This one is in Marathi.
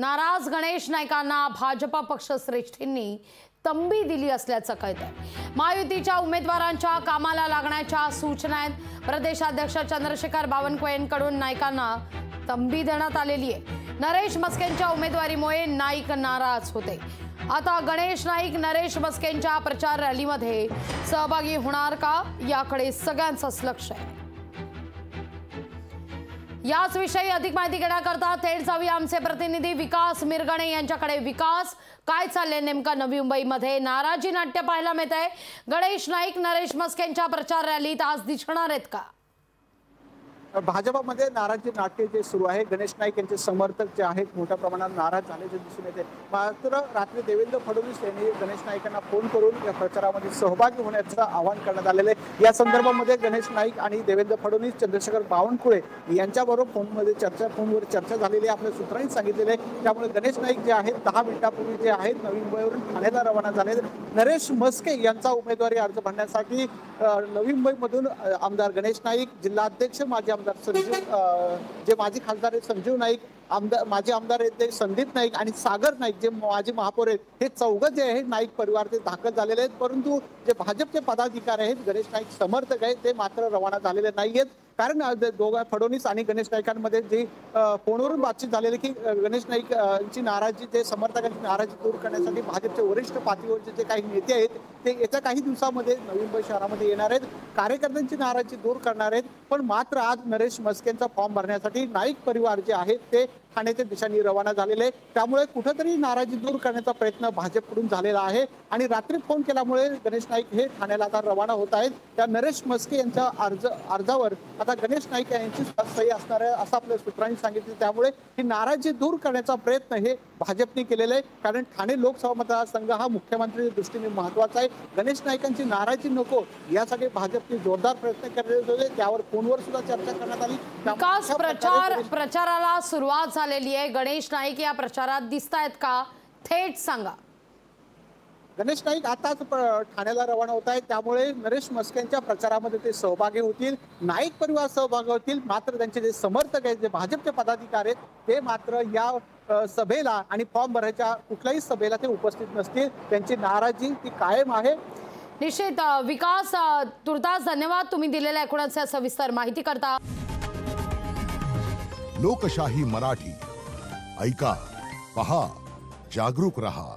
नाराज गणेश नाईकांना भाजप पक्षश्रेष्ठींनी तंबी दिली असल्याचं कळतंय। महायुतीच्या उमेदवारांच्या कामाला लागण्याच्या सूचना आहेत। प्रदेशाध्यक्ष चंद्रशेखर बावनकुळेंकडून नाईकांना तंबी देण्यात आलेली आहे। नरेश मस्केंच्या उमेदवारीमुळे नाईक नाराज होते। आता गणेश नाईक नरेश मस्केंच्या प्रचार रॅलीमध्ये सहभागी होणार का याकडे सगळ्यांचंच लक्ष आहे। याच विषयी अधिक माहिती घेण्याकरता थेट जाऊया आमचे प्रतिनिधी विकास मिरगणे यांच्याकडे। विकास, काय चाललंय नेमका नवी मुंबईमध्ये? नाराजी नाट्य पाहायला मिळत आहे। गणेश नाईक नरेश मस्केंच्या प्रचार रॅलीत आज दिसणार आहेत का? भाजपमध्ये नाराजी नाट्य जे सुरू आहे, गणेश नाईक यांचे समर्थक जे आहेत मोठ्या प्रमाणात नाराज झाल्याचे दिसून येते। मात्र रात्री देवेंद्र फडणवीस यांनी गणेश नाईकांना फोन करून या प्रचारामध्ये सहभागी होण्याचं आवाहन करण्यात आलेलं आहे। या संदर्भामध्ये गणेश नाईक आणि देवेंद्र फडणवीस, चंद्रशेखर बावनकुळे यांच्याबरोबर फोनवर चर्चा झालेली आहे, आपल्या सूत्रांनी सांगितलेले आहे। त्यामुळे गणेश नाईक जे आहेत 10 मिनिटांपूर्वी जे आहेत नवी मुंबईवरून ठाण्याला रवाना झाले। नरेश मस्के यांचा उमेदवारी अर्ज भरण्यासाठी नवी मुंबईमधून आमदार गणेश नाईक, जिल्हाध्यक्ष माजी आमदार जे माजी खासदार संजीव नाईक, माजी आमदार आहेत संदीप नाईक आणि सागर नाईक जे माजी महापौर आहेत, हे चौघं जे आहेत नाईक परिवार ते दाखल झालेले आहेत। परंतु जे भाजपचे पदाधिकारी आहेत, गणेश नाईक समर्थक आहेत, ते मात्र रवाना झालेले नाहीयेत। कारण दोघा फडणवीस आणि गणेश नाईकांमध्ये जी फोनवरून बातचीत झालेली की गणेश नाईकची नाराजी, ते समर्थकांची नाराजी दूर करण्यासाठी भाजपचे वरिष्ठ पातळीवरचे जे काही नेते आहेत ते येत्या काही दिवसामध्ये नवी मुंबई शहरामध्ये येणार आहेत, कार्यकर्त्यांची नाराजी दूर करणार आहेत। पण मात्र आज नरेश मस्केंचा फॉर्म भरण्यासाठी नाईक परिवार जे आहेत ते ठाण्याच्या दिशेने रवाना झालेले, त्यामुळे कुठेतरी नाराजी दूर करण्याचा प्रयत्न भाजपकडून झालेला आहे। आणि रात्री फोन केल्यामुळे गणेश नाईक हे ठाण्याला आता रवाना होत आहेत। त्या नरेश मस्के यांच्या अर्जावर आता गणेश नाईक यांची सही असणार आहे असं आपल्या सूत्रांनी सांगितले। त्यामुळे ही नाराजी दूर करण्याचा प्रयत्न हे भाजपने केलेला आहे, कारण ठाणे लोकसभा मतदारसंघ हा मुख्यमंत्र्यांच्या दृष्टीने महत्वाचा आहे। गणेश नाईकांची नाराजी नको यासाठी भाजपने जोरदार प्रयत्न केले होते, त्यावर फोनवर सुद्धा चर्चा करण्यात आली। विकास, प्रचाराला सुरुवात झालेली आहे। गणेश नाईक या प्रचारात दिसतायत का? थेट सांगा। गणेश नाईक आताच ठाण्याला रवाना होत आहेत, त्यामुळे नरेश मस्केंच्या प्रचारामध्ये ते सहभागी होतील, नाईक परिवार सहभागी होतील। मात्र त्यांचे जे समर्थक आहेत, जे भाजपचे पदाधिकारी आहेत, ते मात्र या सभेला आणि फॉर्म भरायच्या कुठल्याही सभेला ते उपस्थित नसतील। त्यांची नाराजी ती कायम आहे। निश्चित विकास, तुर्तास धन्यवाद तुम्ही दिलेल्या एकूणच सविस्तर माहिती करता। लोकशाही मराठी ऐका, पहा, जागरूक रहा।